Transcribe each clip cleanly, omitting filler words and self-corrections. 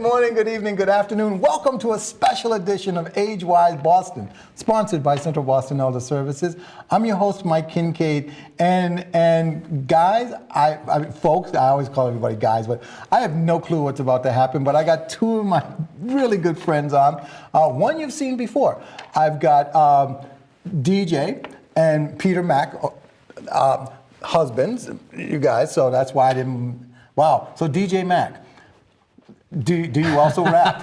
morning, good evening, good afternoon. Welcome to a special edition of Age-Wise Boston, sponsored by Central Boston Elder Services. I'm your host, Mike Kincaid, and guys, folks, I always call everybody guys, but I have no clue what's about to happen, but I got two of my really good friends on. One you've seen before. I've got DJ and Peter Mack, husbands, you guys, so that's why I didn't, wow. So DJ Mack, do you also rap?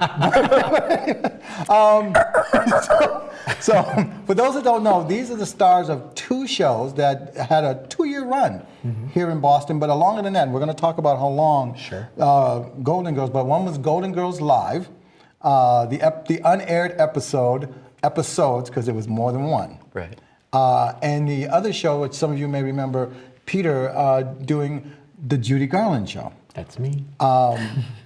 So for those that don't know, these are the stars of two shows that had a 2-year run here in Boston, but longer than that. We're going to talk about how long Golden Girls, but one was Golden Girls Live, the unaired episodes, because there was more than one. Right. And the other show, which some of you may remember, Peter doing the Judy Garland show. That's me.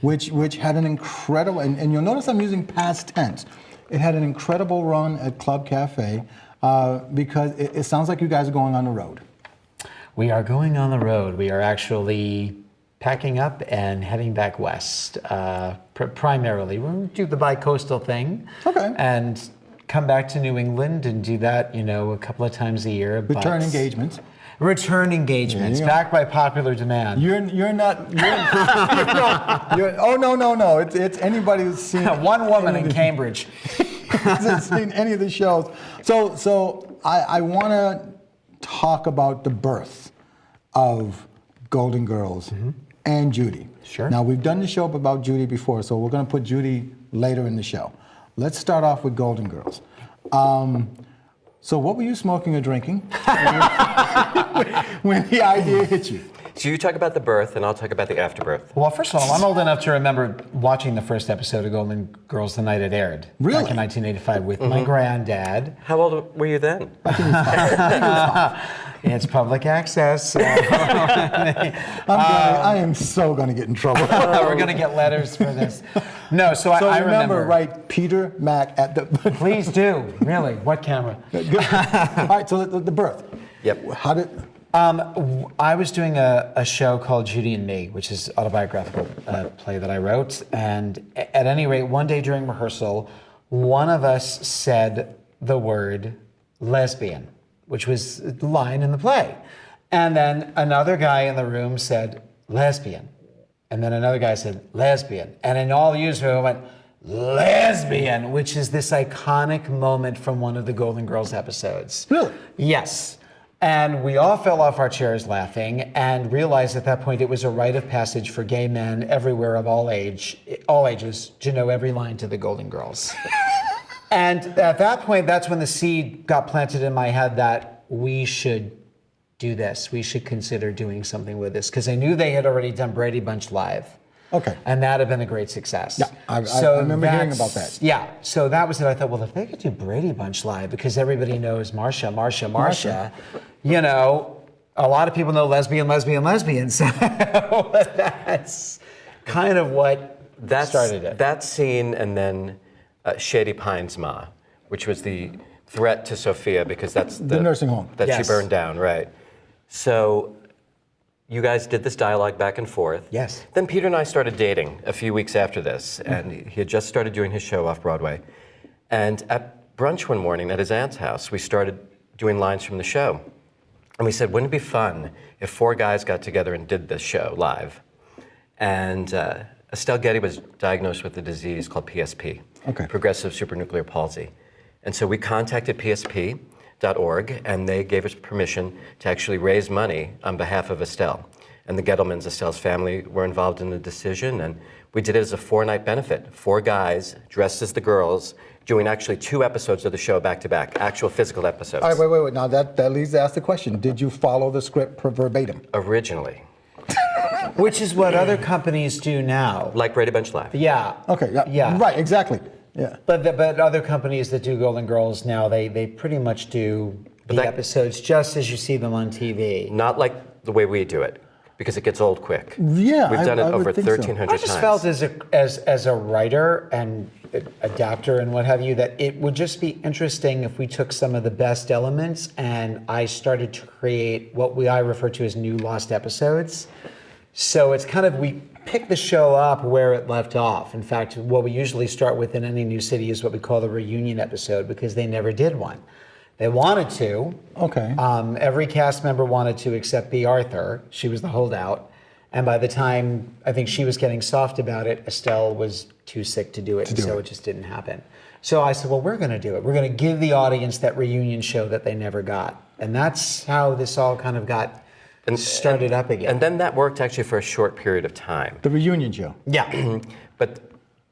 Which had an incredible, and you'll notice I'm using past tense. It had an incredible run at Club Cafe because it sounds like you guys are going on the road. We are going on the road. We are actually packing up and heading back west. Primarily, we'll do the bi-coastal thing. Okay. And come back to New England and do that, a couple of times a year. Return engagements. Return engagements, backed by popular demand. You're not. Oh no! It's anybody who's seen one woman in Cambridge hasn't seen any of the shows. So I want to talk about the birth of Golden Girls and Judy. Sure. Now we've done the show about Judy before, so we're going to put Judy later in the show. Let's start off with Golden Girls. So what were you smoking or drinking when the idea hit you? So you talk about the birth, and I'll talk about the afterbirth. Well, first of all, I'm old enough to remember watching the first episode of Golden Girls the night it aired. Really? Back in 1985 with my granddad. How old were you then? It's public access. I am so going to get in trouble. We're going to get letters for this. No, so I remember. Right, Peter Mack at the... Please do. Really. What camera? Good. All right, so the birth. Yep. How did... I was doing a show called Judy and Me, which is an autobiographical play that I wrote. And at any rate, one day during rehearsal, one of us said the word lesbian, which was the line in the play. And then another guy in the room said lesbian. And then another guy said lesbian. And in all the use we went lesbian, which is this iconic moment from one of the Golden Girls episodes. Really? Yes. And we all fell off our chairs laughing and realized at that point it was a rite of passage for gay men everywhere of all ages to know every line to the Golden Girls. And at that point, that's when the seed got planted in my head that we should do this. We should consider doing something with this. Because I knew they had already done Brady Bunch Live. Okay. And that had been a great success. Yeah, I remember hearing about that. Yeah, so that was it. I thought, well, if they could do Brady Bunch Live, because everybody knows Marsha, a lot of people know lesbian. So that's kind of what started it. That scene, and then Shady Pines Ma, which was the threat to Sophia, because that's the nursing home that she burned down, right? So you guys did this dialogue back and forth. Yes. Then Peter and I started dating a few weeks after this, and he had just started doing his show off Broadway. And at brunch one morning at his aunt's house, we started doing lines from the show. And we said, wouldn't it be fun if 4 guys got together and did this show live? And Estelle Getty was diagnosed with a disease called PSP, progressive supranuclear palsy. And so we contacted PSP.org, and they gave us permission to actually raise money on behalf of Estelle. And the Gettlemans, Estelle's family, were involved in the decision, and we did it as a 4-night benefit. 4 guys dressed as the girls, doing actually 2 episodes of the show back-to-back, actual physical episodes. All right, wait. Now that leads to ask the question, did you follow the script verbatim? Originally. Which is what other companies do now. Like Brady Bunch Live. Yeah. Okay, yeah. Right, exactly. Yeah. But other companies that do Golden Girls now, they pretty much do the episodes just as you see them on TV. Not like the way we do it, because it gets old quick. Yeah, We've done it over 1,300 times. I just felt as a writer and adapter and what have you, that it would just be interesting if we took some of the best elements and I started to create what I refer to as new lost episodes. So it's kind of, we pick the show up where it left off. In fact, what we usually start with in any new city is what we call the reunion episode, because they never did one. They wanted to. Okay. Every cast member wanted to except B. Arthur. She was the holdout. And by the time I think she was getting soft about it, Estelle was too sick to do it, so it just didn't happen. So I said, well, we're going to do it. We're going to give the audience that reunion show that they never got. And that's how this all kind of got started up again. And then that worked actually for a short period of time. The reunion show. Yeah. But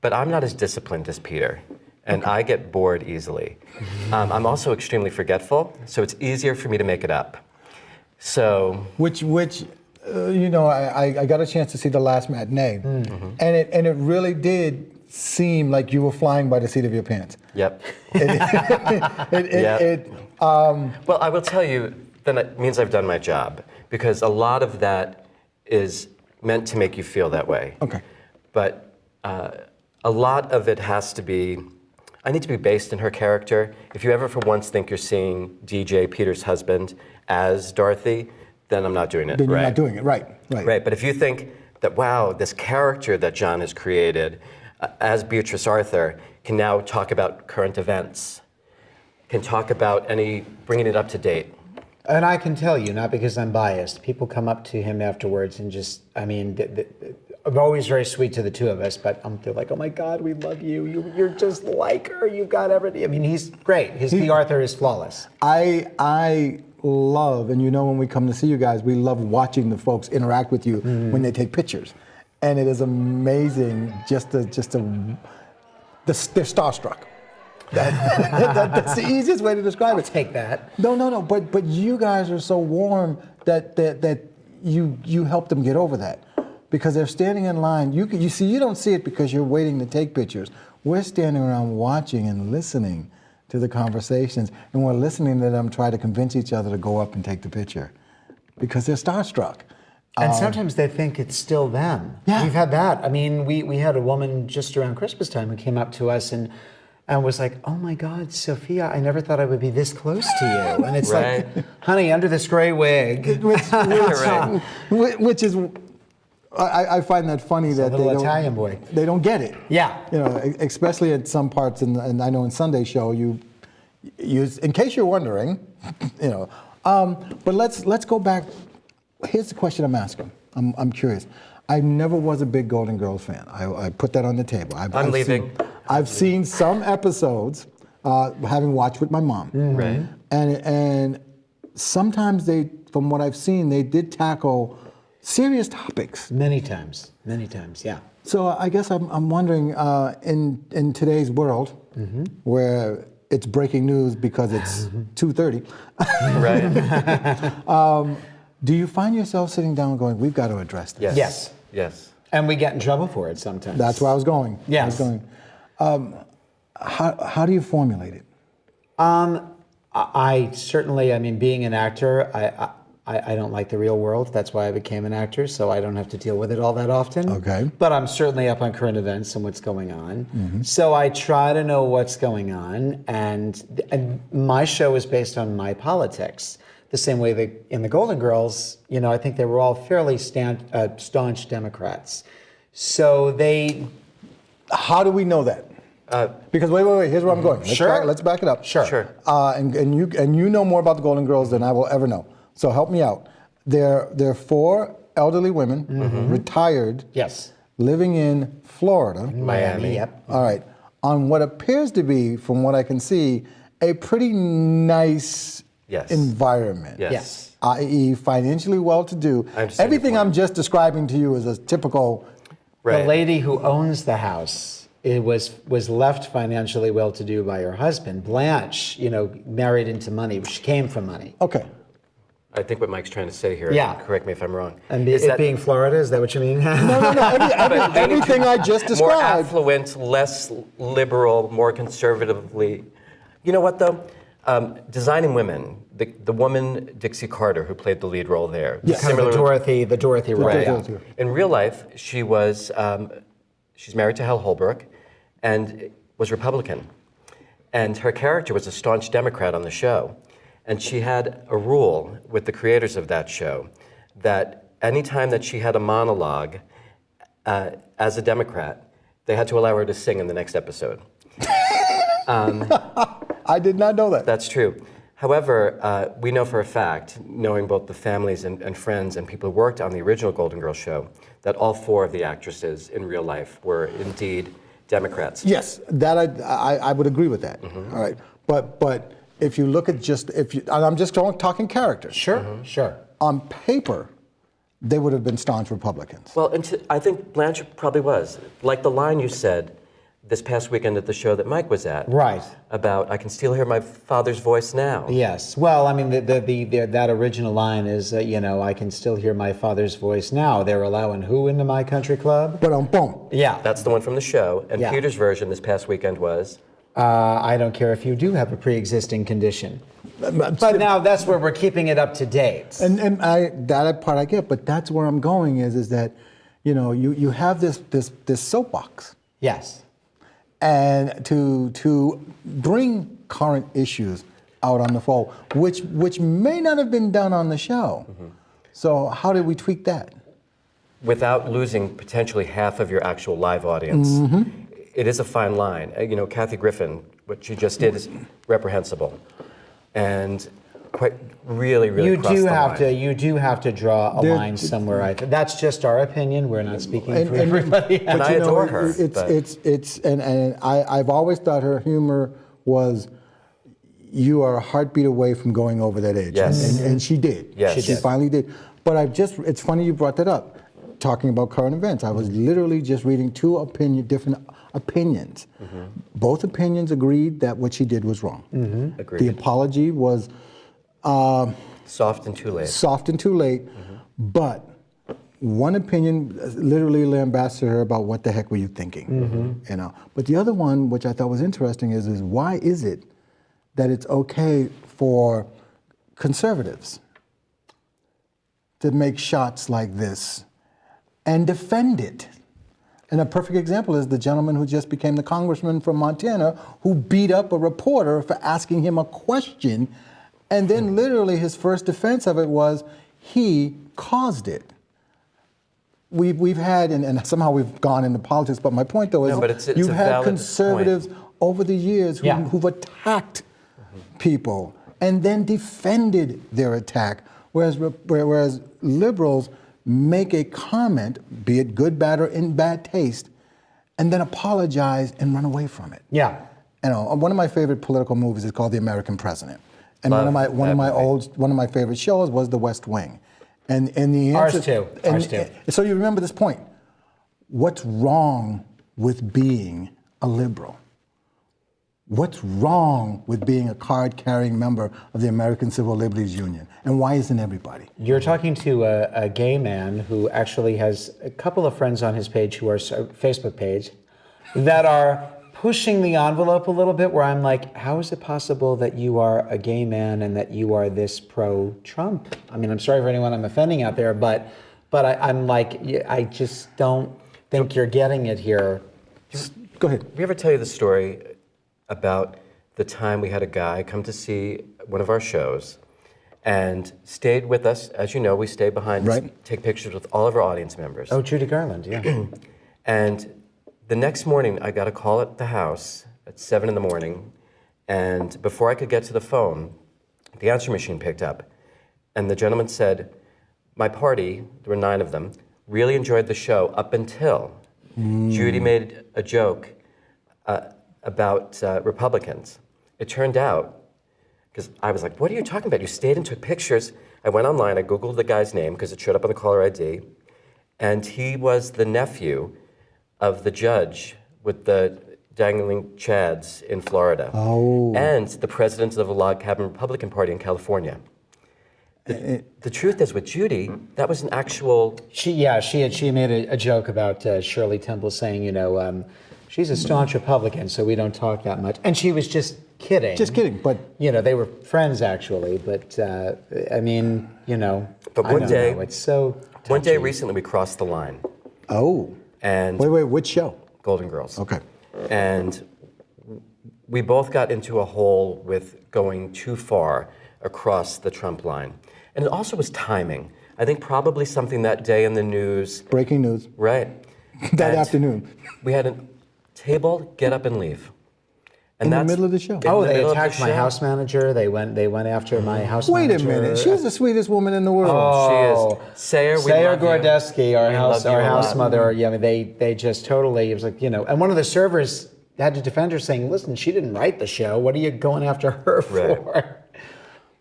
I'm not as disciplined as Peter, and I get bored easily. I'm also extremely forgetful, so it's easier for me to make it up. So Which I got a chance to see the last matinee, and it really did seem like you were flying by the seat of your pants. yep. It Well, I will tell you, then it means I've done my job, because a lot of that is meant to make you feel that way. Okay. But a lot of it has to be, I need to be based in her character. If you ever for once think you're seeing DJ, Peter's husband, as Dorothy, then I'm not doing it then you're right. not doing it right. Right, but if you think that, wow, this character that John has created as Beatrice Arthur can now talk about current events, can talk about bringing it up to date. And I can tell you, not because I'm biased, people come up to him afterwards and just, I mean, I'm always very sweet to the two of us, but they're like, oh my God, we love you. You're just like her. You've got everything. I mean, he's great. His B. Arthur is flawless. I love, and when we come to see you guys, we love watching the folks interact with you when they take pictures, and it is amazing. They're starstruck. That's the easiest way to describe it. Take that. No. But you guys are so warm that you help them get over that, because they're standing in line. You don't see it because you're waiting to take pictures. We're standing around watching and listening to the conversations, and we're listening to them try to convince each other to go up and take the picture, because they're starstruck. And sometimes they think it's still them. Yeah. We've had that. I mean, we had a woman just around Christmas time who came up to us and was like, oh my God, Sophia, I never thought I would be this close to you. And it's Right. like, honey, under this gray wig. Which is, I find that funny that little they don't, Italian boy. They don't get it. Yeah. Especially at some parts, and I know in Sunday show you, in case you're wondering, But let's go back. Here's the question I'm asking. I'm curious. I never was a big Golden Girls fan. I put that on the table. I'm leaving. I've seen some episodes, having watched with my mom. Right. And sometimes from what I've seen, they did tackle serious topics. Many times, yeah. So I guess I'm wondering, in today's world, where it's breaking news because it's 2:30. Right. Do you find yourself sitting down and going, we've got to address this? Yes. Yes. And we get in trouble for it sometimes. That's where I was going. Yes. How do you formulate it? I certainly, being an actor, I don't like the real world. That's why I became an actor, so I don't have to deal with it all that often. Okay. But I'm certainly up on current events and what's going on. So I try to know what's going on, and my show is based on my politics. The same way in the Golden Girls, I think they were all fairly staunch Democrats. So How do we know that? Because wait, here's where I'm going. Let's back it up. Sure. And you know more about the Golden Girls than I will ever know. So help me out. They're 4 elderly women, retired, yes, living in Florida, Miami. Yep. All right, on what appears to be, from what I can see, a pretty nice environment. Yes. I.e., financially well-to-do. I understand Everything your point. I'm just describing to you is a typical. Right. The lady who owns the house was left financially well-to-do by her husband. Blanche, married into money. She came from money. Okay. I think what Mike's trying to say here, Yeah. correct me if I'm wrong, And is it that being Florida, is that what you mean? No. Everything I just more described. affluent, less liberal, more conservatively. You know what, though? Designing Women, the woman, Dixie Carter, who played the lead role there. Yes. Kind of the Dorothy role. Right. Dorothy. In real life, she was, she's married to Hal Holbrook and was Republican. And her character was a staunch Democrat on the show. And she had a rule with the creators of that show that anytime that she had a monologue as a Democrat, they had to allow her to sing in the next episode. I did not know that. That's true. However, we know for a fact, knowing both the families and friends and people who worked on the original Golden Girls show, that all 4 of the actresses in real life were indeed Democrats. Yes, that I would agree with that. All right, but if you look at and I'm just talking characters. Sure, sure. On paper, they would have been staunch Republicans. Well, I think Blanche probably was. Like the line you said this past weekend at the show that Mike was at. Right. About, I can still hear my father's voice now. Yes. Well, I mean, that original line is, I can still hear my father's voice now. They're allowing who into my country club? But boom. Yeah. That's the one from the show. And Yeah. Peter's version this past weekend was? I don't care if you do have a pre-existing condition. But now that's where we're keeping it up to date. And that part I get, but that's where I'm going is that, you have this soapbox. Yes. And to bring current issues out on the fold, which may not have been done on the show. So how did we tweak that? Without losing potentially half of your actual live audience. It is a fine line. Kathy Griffin, what she just did is reprehensible, and quite really You crossed do the have line. to. You do have to draw a There- line somewhere. That's just our opinion. We're not speaking for And- everybody. And I adore her, but- I've always thought her humor was, you are a heartbeat away from going over that edge. Yes. And she did. Yes. She She did. finally did. But it's funny you brought that up, talking about current events. I was literally just reading 2 different opinions. Both opinions agreed that what she did was wrong. Agreed. The apology was Soft and too late. soft and too late, but one opinion literally lambasted her about what the heck were you thinking, But the other one, which I thought was interesting, is why is it that it's okay for conservatives to make shots like this and defend it? And a perfect example is the gentleman who just became the congressman from Montana who beat up a reporter for asking him a question, and then literally his first defense of it was he caused it. We've had, and somehow we've gone into politics, but my point though is No, but it's you've a had valid conservatives over the years who've attacked people and then defended their attack, whereas liberals make a comment, be it good, bad, or in bad taste, and then apologize and run away from it. Yeah. One of my favorite political movies is called The American President, and Love one that of my favorite shows was The West Wing, and the answer. Ours too. So you remember this point? What's wrong with being a liberal? What's wrong with being a card-carrying member of the American Civil Liberties Union? And why isn't everybody? You're talking to a gay man who actually has a couple of friends on his page who are Facebook page that are pushing the envelope a little bit, where I'm like, how is it possible that you are a gay man and that you are this pro-Trump? I mean, I'm sorry for anyone I'm offending out there, but I'm like, I just don't think you're getting it here. Go ahead. Did we ever tell you the story about the time we had a guy come to see one of our shows and stayed with us? As you know, we stay behind, Right. take pictures with all of our audience members. Oh, Judy Garland, yeah. And the next morning, I got a call at the house at 7 in the morning, and before I could get to the phone, the answer machine picked up, and the gentleman said, my party, there were 9 of them, really enjoyed the show up until Judy made a joke about Republicans. It turned out, because I was like, what are you talking about? You stayed and took pictures. I went online, I Googled the guy's name because it showed up on the caller ID, and he was the nephew of the judge with the dangling chads in Florida, and the president of the Log Cabin Republican Party in California. The truth is, with Judy, that was an actual. She made a joke about Shirley Temple saying, she's a staunch Republican, so we don't talk that much. And she was just kidding. Just kidding, but they were friends actually. But I mean, But I one don't day, know. It's so. one day touchy. recently, we crossed the line. wait, which show? Golden Girls. Okay. And we both got into a hole with going too far across the Trump line. And it also was timing. I think probably something that day in the news. Breaking news Right. that And afternoon. We had a table, get up and leave. And In the that's middle of the show. in Oh, the they middle of the attacked my show. house manager. They went after my house Wait a manager. minute. She's the sweetest woman in the world. Oh, She is. Sayer, we Sayer love you. Gordeski, our We house love you a house lot. mother. Yeah, I mean, they just totally. It was like, and one of the servers had to defend her, saying, "Listen, she didn't write the show. What are you going after her Right. for?"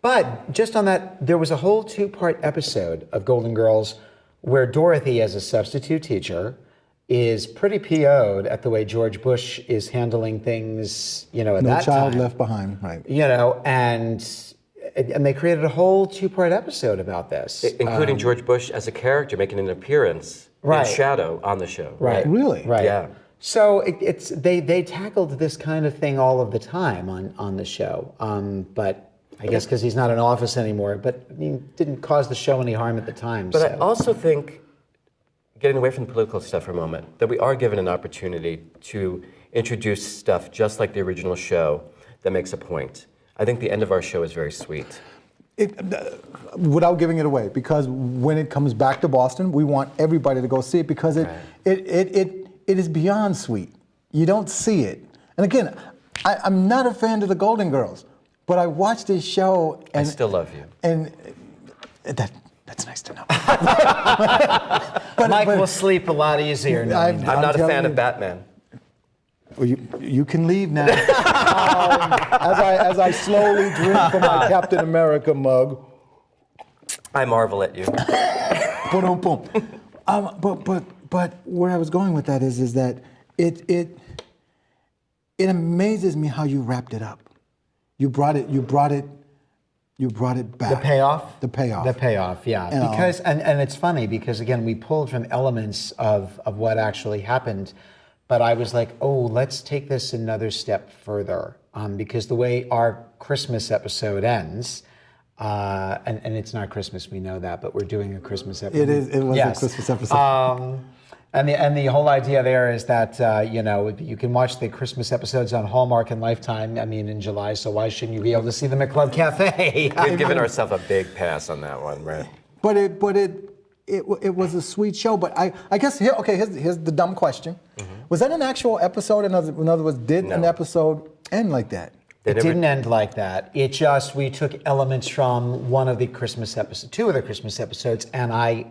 But just on that, there was a whole 2-part episode of Golden Girls where Dorothy, as a substitute teacher, is pretty PO'd at the way George Bush is handling things, at No that child time. left behind. Right. And they created a whole 2-part episode about this. Including George Bush as a character making an appearance Right. in shadow on the show. Right. Really? Right. Yeah. So they tackled this kind of thing all of the time on the show. But I guess because he's not in office anymore, but didn't cause the show any harm at the time. But so. I also think, getting away from the political stuff for a moment, that we are given an opportunity to introduce stuff just like the original show that makes a point. I think the end of our show is very sweet. Without giving it away, because when it comes back to Boston, we want everybody to go see it because it is beyond sweet. You don't see it. And again, I'm not a fan of the Golden Girls, but I watched this show I and still love you. and that's nice to know. Mike will sleep a lot easier now. I'm I'm not a telling fan you. of Batman. Well, you can leave now. As I slowly drink from my Captain America mug. I marvel at you. Boom, boom. But where I was going with that is that it amazes me how you wrapped it up. You brought it back. The payoff? The payoff. The payoff, yeah. You know. Because and it's funny because again we pulled from elements of what actually happened, but I was like, oh, let's take this another step further. Because the way our Christmas episode ends, and it's not Christmas, we know that, but we're doing a Christmas episode. It was Yes. a Christmas episode. And the whole idea there is that you can watch the Christmas episodes on Hallmark and Lifetime. I mean, in July, so why shouldn't you be able to see them at Club Cafe? We've given ourselves a big pass on that one, right? But it was a sweet show. But I guess here's the dumb question. Was that an actual episode? In other words, did an No. episode end like that? It didn't end like that. It just we took elements from one of the Christmas episodes, 2 of the Christmas episodes, and I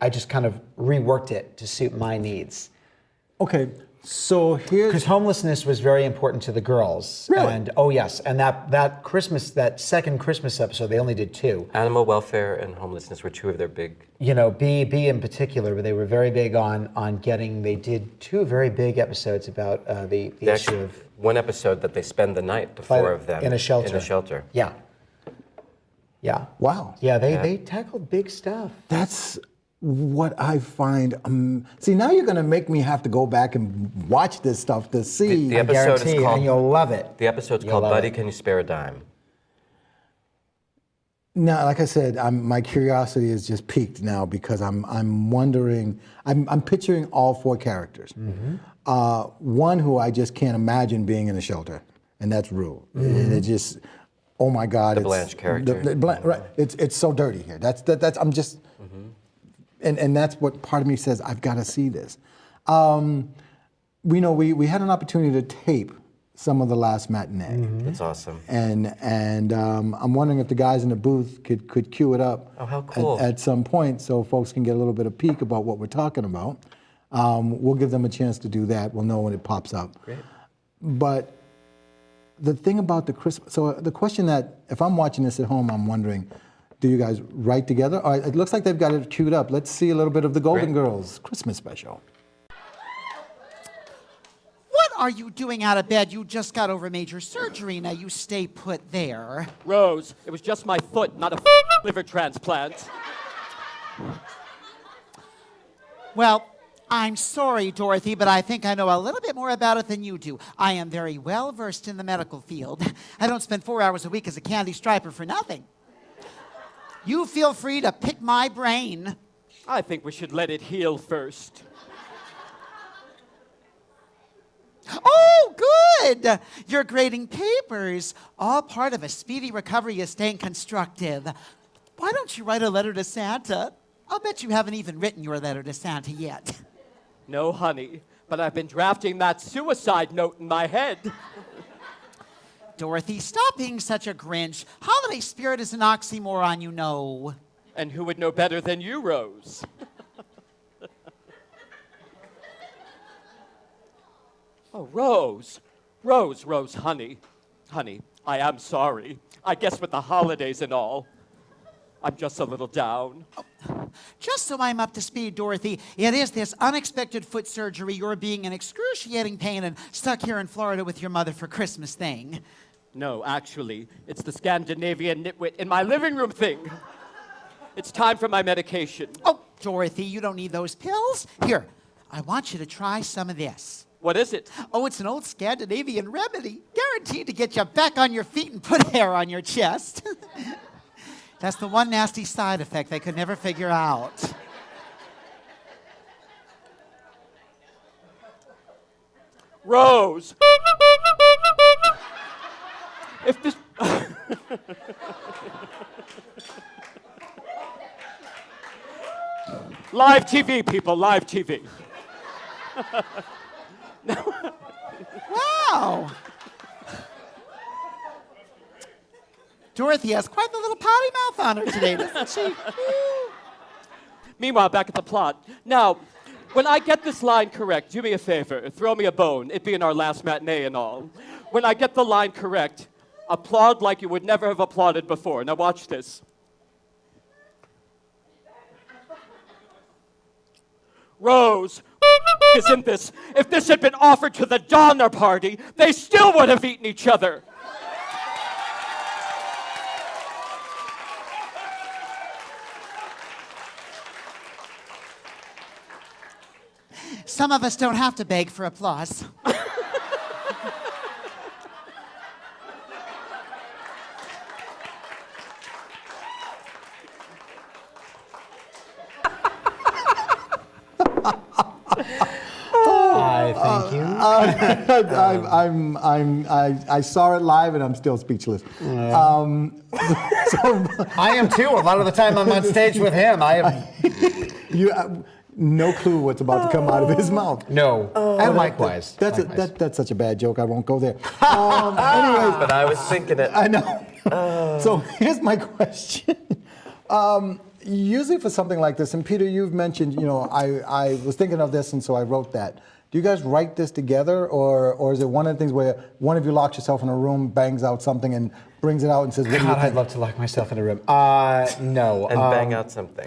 just kind of reworked it to suit my needs. Okay, so here's Because homelessness was very important to the girls. Really? And oh yes, and that second Christmas episode, they only did 2. Animal welfare and homelessness were 2 of their big. B in particular, but they were very big on getting. They did 2 very big episodes about the issue Actually, of one episode that they spend the night, the 4 of them, in a shelter. In a shelter. Yeah. Yeah. wow. Yeah, they tackled big stuff. That's what I find. See, now you're going to make me have to go back and watch this stuff to see. The episode is Guarantee, called- and you'll love it. The episode's You'll called love Buddy, it. Can You Spare a Dime? Now, like I said, my curiosity is just piqued now because I'm wondering. I'm picturing all 4 characters. One who I just can't imagine being in a shelter, and that's Rue. And it just, oh my God, The Blanche character. Right, it's so dirty here. That's I'm just, and that's what part of me says. I've got to see this. We had an opportunity to tape some of the last matinee. That's awesome. And I'm wondering if the guys in the booth could cue it up Oh, how cool. at some point so folks can get a little bit of peek about what we're talking about. We'll give them a chance to do that. We'll know when it pops up. Great. But the thing about the Christmas, so the question that, if I'm watching this at home, I'm wondering, do you guys write together? All right, it looks like they've got it queued up. Let's see a little bit of the Golden Great. Girls Christmas special. What are you doing out of bed? You just got over major surgery. Now you stay put there. Rose, it was just my foot, not a liver transplant. Well, I'm sorry, Dorothy, but I think I know a little bit more about it than you do. I am very well versed in the medical field. I don't spend 4 hours a week as a candy striper for nothing. You feel free to pick my brain. I think we should let it heal first. Oh, good! You're grading papers. All part of a speedy recovery is staying constructive. Why don't you write a letter to Santa? I'll bet you haven't even written your letter to Santa yet. No, honey, but I've been drafting that suicide note in my head. Dorothy, stop being such a Grinch. Holiday spirit is an oxymoron, you know. And who would know better than you, Rose? Oh, Rose. Rose, honey. Honey, I am sorry. I guess with the holidays and all, I'm just a little down. Just so I'm up to speed, Dorothy, it is this unexpected foot surgery, you're being in excruciating pain and stuck here in Florida with your mother for Christmas thing. No, actually, it's the Scandinavian nitwit in my living room thing. It's time for my medication. Oh, Dorothy, you don't need those pills. Here, I want you to try some of this. What is it? Oh, it's an old Scandinavian remedy, guaranteed to get you back on your feet and put hair on your chest. That's the one nasty side effect they could never figure out. Rose! If this... Live TV, people, live TV. Wow! Dorothy has quite the little potty mouth on her today, doesn't she? Meanwhile, back at the plot. Now, when I get this line correct, do me a favor, throw me a bone, it being our last matinee and all. When I get the line correct, applaud like you would never have applauded before. Now watch this. Rose, isn't this? If this had been offered to the Donner Party, they still would have eaten each other. Some of us don't have to beg for applause. I thank you. I saw it live and I'm still speechless. So, I am too. A lot of the time I'm on stage with him. I am. you no clue what's about to come out of his mouth. No. And likewise. That's such a bad joke. I won't go there. Anyways, But I was thinking it. I know. So here's my question. Usually for something like this, and Peter, you've mentioned, I was thinking of this, and so I wrote that. Do you guys write this together, or is it one of the things where one of you locks yourself in a room, bangs out something, and brings it out and says, "What do you God, I'd think?" love to lock myself in a room. No. And bang out something.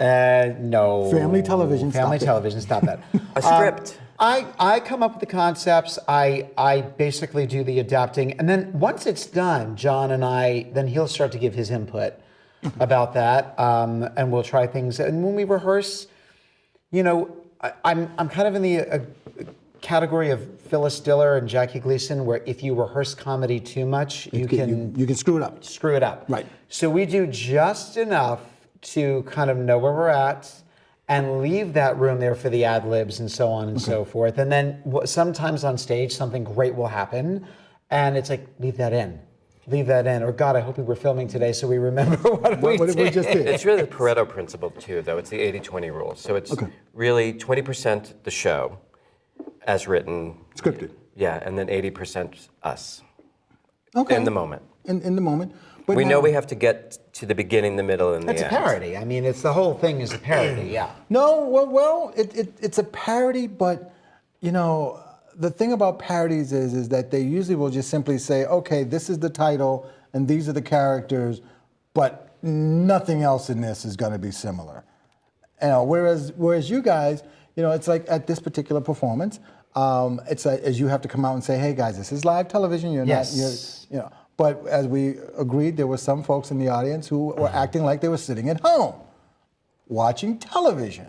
No. Family television, Family stop it. television, stop that. A script. I come up with the concepts. I basically do the adapting, and then once it's done, John and I, then he'll start to give his input about that, and we'll try things. And when we rehearse, I'm kind of in the category of Phyllis Diller and Jackie Gleason, where if you rehearse comedy too much, you can screw it up. screw it up. Right. So we do just enough to kind of know where we're at and leave that room there for the ad libs and so on and so forth. And then sometimes on stage, something great will happen. And it's like, leave that in. Leave that in. Or God, I hope we were filming today so we remember what we just did. It's really the Pareto principle, too, though. It's the 80-20 rule. So it's really 20% the show, as written. Scripted. Yeah, and then 80% us. Okay. In the moment. In the moment. But We now- know we have to get to the beginning, the middle, and the It's a end. parody. I mean, it's the whole thing is a parody, yeah. No, well, it's a parody, but the thing about parodies is that they usually will just simply say, okay, this is the title and these are the characters, but nothing else in this is going to be similar. Whereas you guys, it's like at this particular performance, it's like, as you have to come out and say, hey guys, this is live television. You're Yes. not. But as we agreed, there were some folks in the audience who were acting like they were sitting at home, watching television,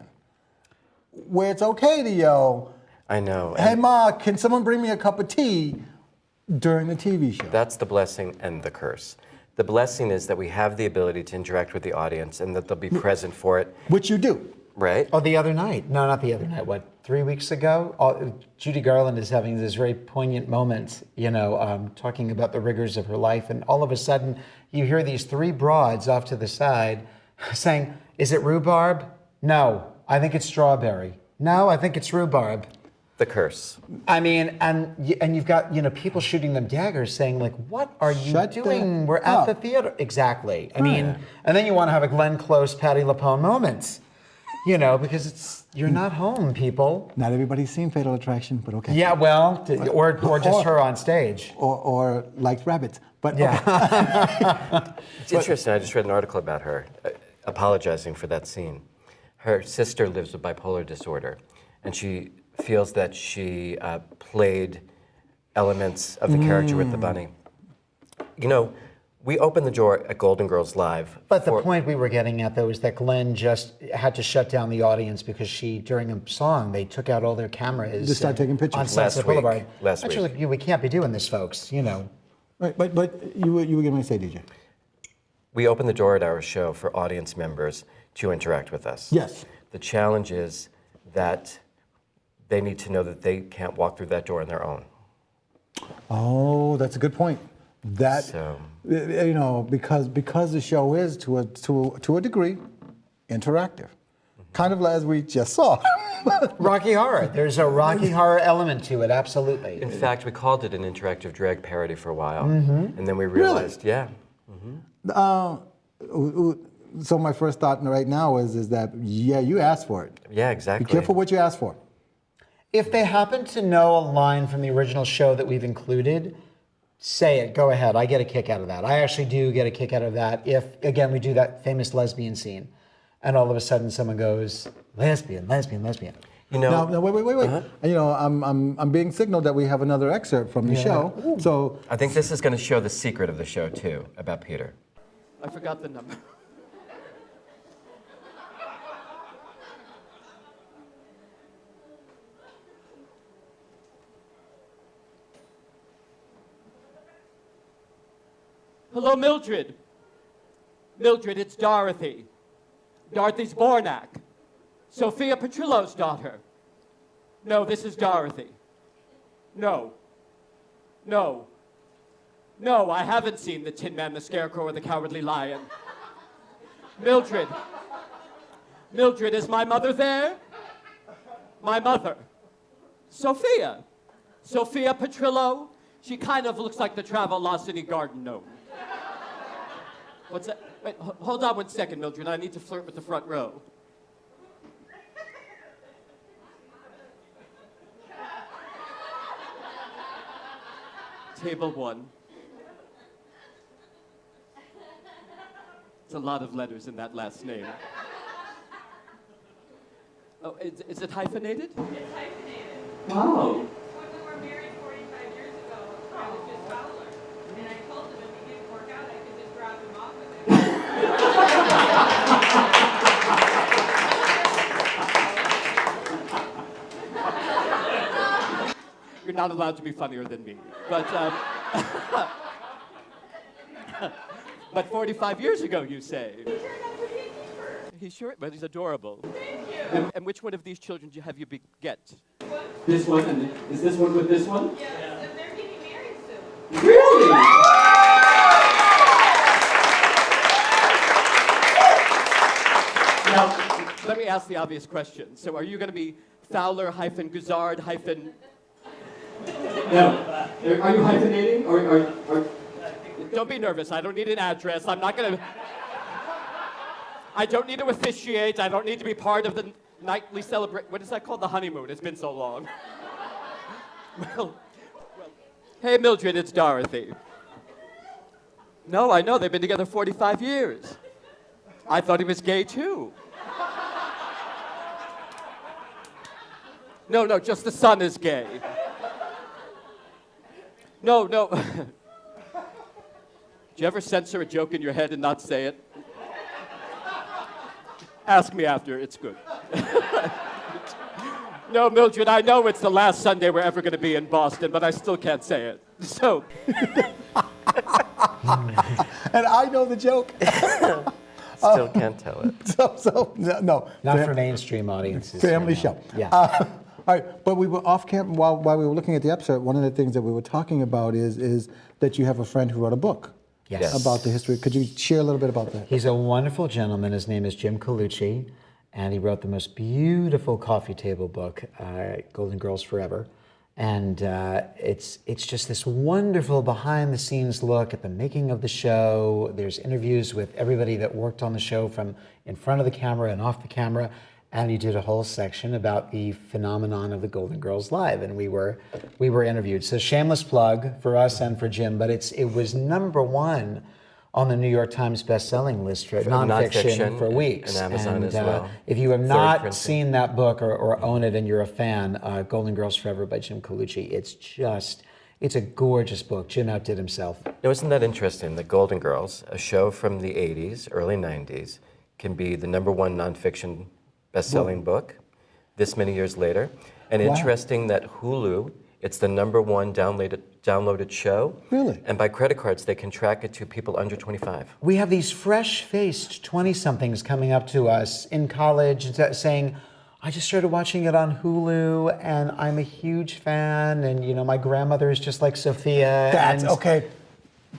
where it's okay to yell, I know. hey and Ma, can someone bring me a cup of tea during the TV show? that's the blessing and the curse. The blessing is that we have the ability to interact with the audience and that they'll be present for it, Which you do. right? Oh, the other night. No, not the other night. What, 3 weeks ago? Judy Garland is having this very poignant moment, talking about the rigors of her life. And all of a sudden, you hear these three broads off to the side saying, "Is it rhubarb? No, I think it's strawberry. No, I think it's rhubarb." The curse. I mean, and you've got people shooting them daggers, saying like, "What are you Shut doing? the We're at the up." theater." Exactly. I mean, and then you want to have a Glenn Close, Patti LuPone moment, because you're not home, people. Not everybody's seen Fatal Attraction, but okay. Yeah, well, or just her on stage. Or likes rabbits. But Yeah. It's interesting. I just read an article about her apologizing for that scene. Her sister lives with bipolar disorder, and she feels that she played elements of the character with the bunny. We opened the door at Golden Girls Live. But the point we were getting at, though, is that Glenn just had to shut down the audience because during a song, they took out all their cameras. Just started taking pictures. On Sunset Last week. Boulevard. Last Actually, week. we can't be doing this, folks, Right, but you were going to say, DJ. We opened the door at our show for audience members to interact with us. Yes. The challenge is that they need to know that they can't walk through that door on their own. Oh, that's a good point. That So- because the show is to a degree interactive, kind of as we just saw. Rocky Horror. There's a Rocky Horror element to it, absolutely. In fact, we called it an interactive drag parody for a while, and then we realized, yeah, So my first thought right now is that you asked for it. yeah, Be exactly. careful what you ask for. If they happen to know a line from the original show that we've included, say it. Go ahead. I get a kick out of that. I actually do get a kick out of that if, again, we do that famous lesbian scene, and all of a sudden someone goes, lesbian, lesbian, lesbian. Now, wait. I'm being signaled that we have another excerpt from the show. So I think this is going to show the secret of the show too about Peter. I forgot the number. Hello, Mildred. Mildred, it's Dorothy. Dorothy's Bornak. Sophia Petrillo's daughter. No, this is Dorothy. No. No. No, I haven't seen the Tin Man, the Scarecrow, or the Cowardly Lion. Mildred. Mildred, is my mother there? My mother. Sophia. Sophia Petrillo. She kind of looks like the Travelocity garden gnome. What's that? Wait, hold on 1 second, Mildred. I need to flirt with the front row. Table 1. It's a lot of letters in that last name. Oh, is it hyphenated? It's hyphenated. Wow. When we were married 45 years ago, I was just Fowler. And I told him if he didn't work out, I could just drop him off with it. You're not allowed to be funnier than me. But, but 45 years ago, you say. He's sure, but he's adorable. Thank you. And which one of these children have you beget? This one, and is this one with this one? Yes, and they're getting married soon. Really? Now, let me ask the obvious question. So are you going to be Fowler-Guzard- No. Are you hyphenating? Or don't be nervous. I don't need an address. I'm not going to... I don't need to officiate. I don't need to be part of the nightly celebration. What is that called? The honeymoon. It's been so long. well, hey, Mildred, it's Dorothy. No, I know. They've been together 45 years. I thought he was gay, too. No, just the son is gay. No. Do you ever censor a joke in your head and not say it? Ask me after, it's good. No, Mildred, I know it's the last Sunday we're ever going to be in Boston, but I still can't say it. So. and I know the joke. Still can't tell it. So no. Not for mainstream audiences. Family you know. show. Yeah. All right, but we were off camera while we were looking at the episode. One of the things that we were talking about is that you have a friend who wrote a book. Yes. about the history. Could you share a little bit about that? He's a wonderful gentleman. His name is Jim Colucci, and he wrote the most beautiful coffee table book, Golden Girls Forever. And it's just this wonderful behind-the-scenes look at the making of the show. There's interviews with everybody that worked on the show from in front of the camera and off the camera. And he did a whole section about the phenomenon of the Golden Girls Live, and we were interviewed. So shameless plug for us and for Jim, but it was #1 on the New York Times best-selling list for nonfiction for weeks. And Amazon as well. If you have Third not printing. seen that book or own it and you're a fan, Golden Girls Forever by Jim Colucci, it's a gorgeous book. Jim outdid himself. Now, isn't that interesting? The Golden Girls, a show from the 80s, early 90s, can be the #1 nonfiction best-selling book this many years later. And interesting that Hulu, it's the #1 downloaded show. Really? And by credit cards, they can track it to people under 25. We have these fresh-faced 20-somethings coming up to us in college saying, I just started watching it on Hulu, and I'm a huge fan, and my grandmother is just like Sophia. That's and okay.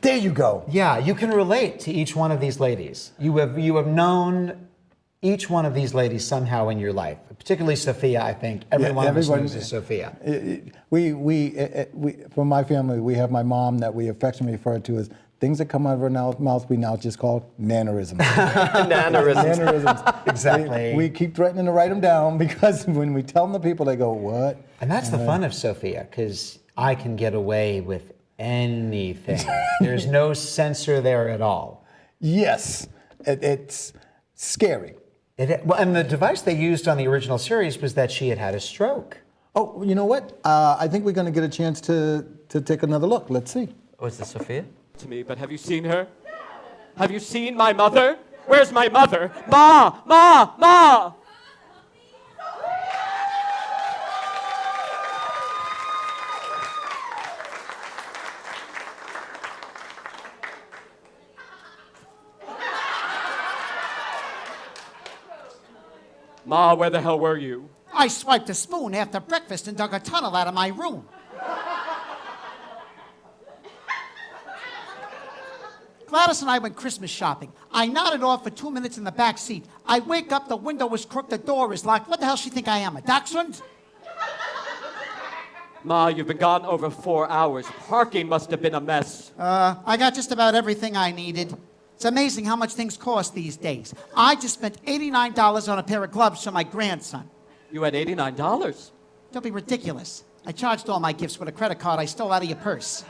There you go. Yeah, you can relate to each one of these ladies. You have known each one of these ladies somehow in your life, particularly Sophia. I think everyone knows Sophia. We from my family, we have my mom that we affectionately refer to as things that come out of her mouth. We now just call mannerisms. Mannerisms. Exactly. We keep threatening to write them down because when we tell them to people, they go, "What?" And that's the fun of Sophia, because I can get away with anything. There's no censor there at all. Yes, it's scary. Well, and the device they used on the original series was that she had a stroke. Oh, you know what? I think we're going to get a chance to take another look. Let's see. Oh, is this Sophia? To me, but have you seen her? Have you seen my mother? Where's my mother? Ma! Ma! Ma! Ma, where the hell were you? I swiped a spoon after breakfast and dug a tunnel out of my room. Gladys and I went Christmas shopping. I nodded off for 2 minutes in the back seat. I wake up, the window was crooked, the door is locked. What the hell she think I am, a dachshund? Ma, you've been gone over 4 hours. Parking must have been a mess. I got just about everything I needed. It's amazing how much things cost these days. I just spent $89 on a pair of gloves for my grandson. You had $89. Don't be ridiculous. I charged all my gifts with a credit card I stole out of your purse.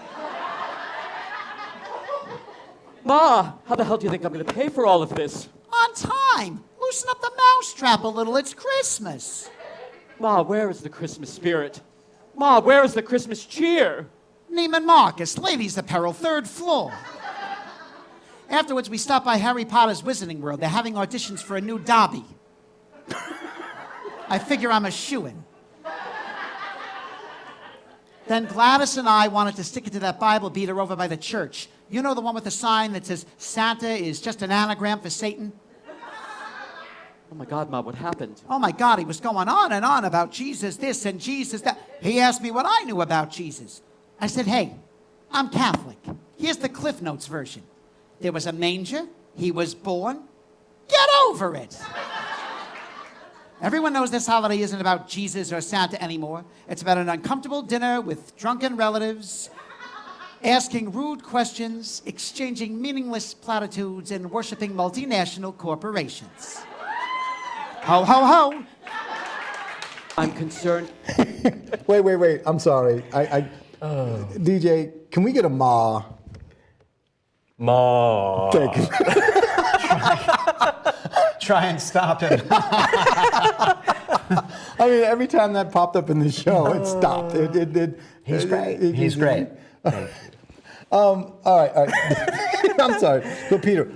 Ma, how the hell do you think I'm going to pay for all of this? On time. Loosen up the mousetrap a little. It's Christmas. Ma, where is the Christmas spirit? Ma, where is the Christmas cheer? Neiman Marcus, ladies' apparel, 3rd floor. Afterwards, we stopped by Harry Potter's Wizarding World. They're having auditions for a new Dobby. I figure I'm a shoo-in. Then Gladys and I wanted to stick it to that Bible beater over by the church. You know, the one with the sign that says Santa is just an anagram for Satan? Oh my God, Ma, what happened? Oh my God, he was going on and on about Jesus this and Jesus that. He asked me what I knew about Jesus. I said, hey, I'm Catholic. Here's the Cliff Notes version. There was a manger, he was born. Get over it! Everyone knows this holiday isn't about Jesus or Santa anymore. It's about an uncomfortable dinner with drunken relatives, asking rude questions, exchanging meaningless platitudes, and worshiping multinational corporations. Ho, ho, ho! I'm concerned. Wait. I'm sorry. DJ, can we get a ma? Ma. Thank you. Try and stop him. I mean, every time that popped up in the show, it stopped. He's great. He's great. All right. I'm sorry. So, Peter,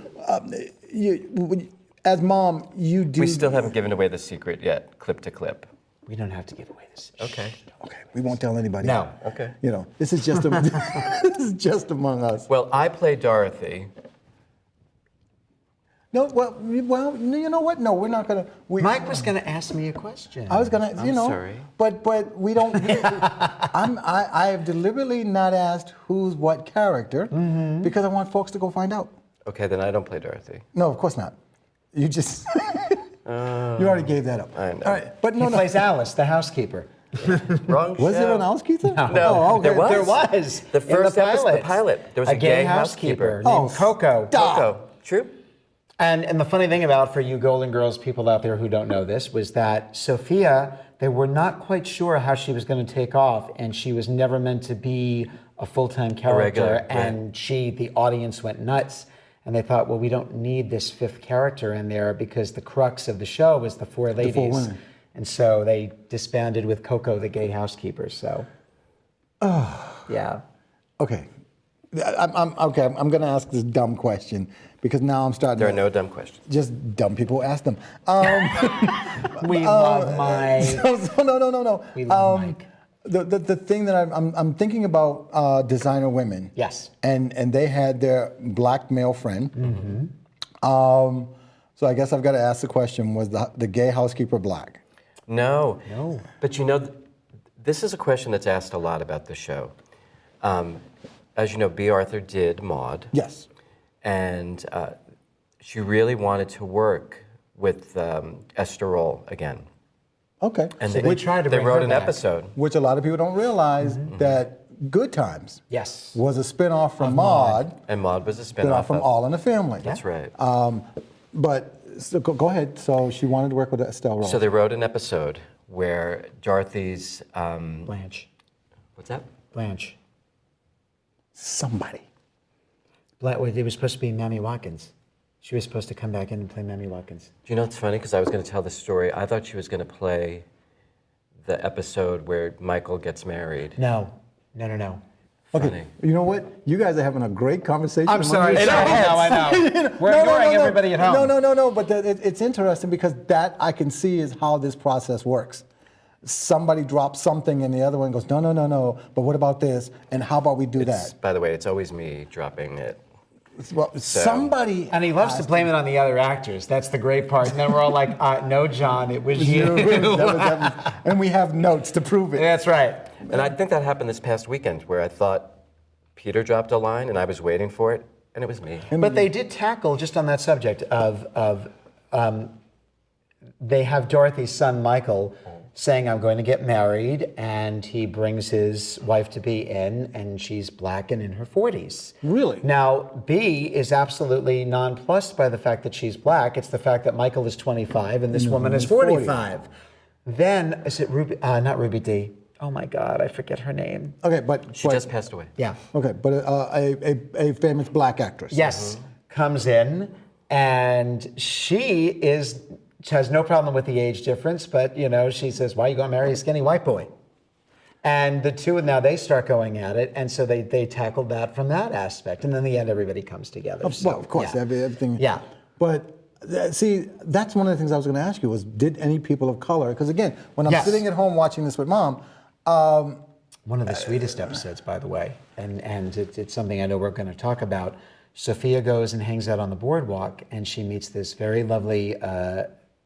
as mom, you do. We still haven't given away the secret yet, clip to clip. We don't have to give away this. Okay. Okay, we won't tell anybody. No. Okay. You know, this is just this is just among us. Well, I play Dorothy. No, well, you know what? No, we're not gonna. Mike was going to ask me a question. I was gonna, I'm sorry. but we don't. I have deliberately not asked who's what character because I want folks to go find out. Okay, then I don't play Dorothy. No, of course not. You just you already gave that up. I know. All right, but He no, plays Alice, the housekeeper. Wrong Was show. there an housekeeper? No. Oh, okay. There was. There was. The in first the episode, pilot. the pilot. There was a gay housekeeper. named Coco. Coco. True? And the funny thing about, for you Golden Girls people out there who don't know this, was that Sophia, they were not quite sure how she was going to take off, and she was never meant to be a full-time character. regular, right. And the audience went nuts, and they thought, well, we don't need this fifth character in there because the crux of the show was the four ladies. four women. And so they disbanded with Coco, the gay housekeeper. So, yeah. Okay. I'm going to ask this dumb question because now I'm starting. There are to, no dumb questions. Just dumb people ask them. We love Mike. So, no. We love Mike. The thing that I'm thinking about designer women. Yes. And they had their black male friend. So I guess I've got to ask the question: was the gay housekeeper black? No. No. But you know, this is a question that's asked a lot about the show. As you know, B. Arthur did Maude. Yes. And she really wanted to work with Esther Roll again. Okay. And So they tried to they bring wrote her an back. episode. Which a lot of people don't realize that Good Times Yes. was a spin-off from Maude, And Maude was a spin-off spinoff from of. All in the Family. That's right. But so go ahead. So she wanted to work with Estelle Ross. So they wrote an episode where Dorothy's. Blanche. What's that? Blanche. Somebody. It was supposed to be Mammy Watkins. She was supposed to come back in and play Mammy Watkins. Do you know what's funny? Because I was going to tell the story. I thought she was going to play the episode where Michael gets married. No. Okay. Funny. You know what? You guys are having a great conversation. I'm among sorry. yourselves. I know. We're ignoring everybody at home. No. But it's interesting because that I can see is how this process works. Somebody drops something and the other one goes, no. But what about this? And how about we do that? By the way, it's always me dropping it. Well, somebody. And he loves to blame it on the other actors. That's the great part. And then we're all like, no, John, it was you. And we have notes to prove it. That's right. And I think that happened this past weekend where I thought Peter dropped a line and I was waiting for it, and it was me. But they did tackle, just on that subject, they have Dorothy's son, Michael, saying, I'm going to get married, and he brings his wife-to-be in, and she's black and in her 40s. Really? Now, B is absolutely nonplussed by the fact that she's black. It's the fact that Michael is 25 and this woman is 45. Then, is it Ruby, not Ruby D. Oh my God, I forget her name. Okay, but She just passed away. Yeah. Okay, but a famous black actress. Yes, comes in, and she has no problem with the age difference, but she says, "Why are you going to marry a skinny white boy?" And the two now they start going at it, and so they tackled that from that aspect, and then in the end everybody comes together. Well, of course, yeah. everything. Yeah. But see, that's one of the things I was going to ask you was, did any people of color? Because again, when I'm Yes. sitting at home watching this with Mom, One of the sweetest episodes, by the way, and it's something I know we're going to talk about. Sophia goes and hangs out on the boardwalk, and she meets this very lovely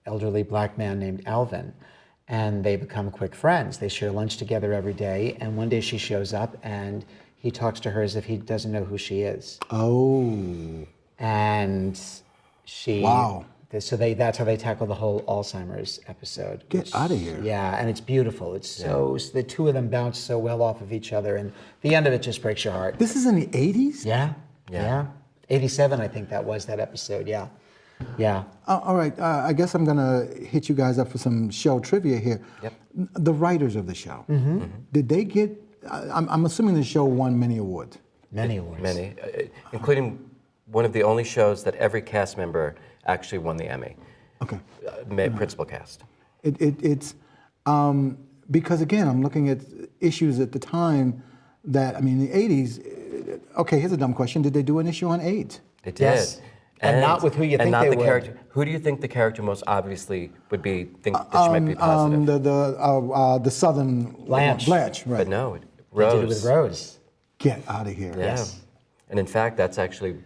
elderly black man named Alvin, and they become quick friends. They share lunch together every day, and one day she shows up, and he talks to her as if he doesn't know who she is. oh, And she... Wow. That's how they tackle the whole Alzheimer's episode. Get outta here. Yeah, and it's beautiful. It's so the two of them bounce so well off of each other, and the end of it just breaks your heart. this is in the 80s? Yeah. 87, I think that was that episode. Yeah. All right, I guess I'm going to hit you guys up for some show trivia here. Yep. The writers of the show, did they get, I'm assuming the show won many awards. Many awards. Many, including one of the only shows that every cast member actually won the Emmy. Okay. Principal cast. It's because again, I'm looking at issues at the time that, I mean, in the 80s, okay, here's a dumb question. Did they do an issue on AIDS? It did. Yes. And not with who you and think not they the would. character. Who do you think the character most obviously would be? Think that she might be positive. The Southern Blanche. Blanche, right. But no, They Rose. did it with Rose. Get out of here. Yeah. Yes. And in fact, that's actually,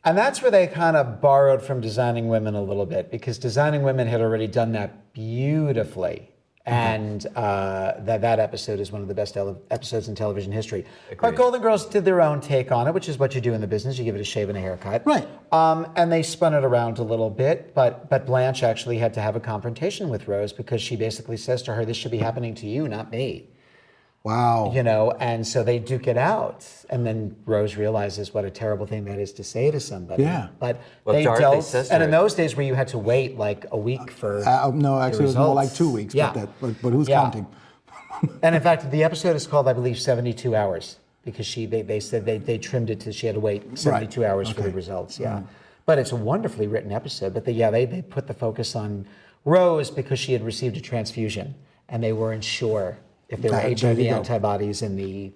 And that's where they kind of borrowed from Designing Women a little bit, because Designing Women had already done that beautifully. And that episode is one of the best episodes in television history. But Agreed. Golden Girls did their own take on it, which is what you do in the business. You give it a shave and a haircut. Right. And they spun it around a little bit, but Blanche actually had to have a confrontation with Rose, because she basically says to her, this should be happening to you, not me. Wow. You know, and so they duke it out. And then Rose realizes what a terrible thing that is to say to somebody. Yeah. But Well, they Dorothy dealt, says to and in her- those days where you had to wait like a week for No, the actually, it was more like results. 2 weeks. Yeah. But who's Yeah. counting? And in fact, the episode is called, I believe, 72 Hours, because they said they trimmed it to she had to wait 72 hours for the results. Yeah. But it's a wonderfully written episode. But they put the focus on Rose because she had received a transfusion, and they weren't sure if there were There HIV you go. antibodies in the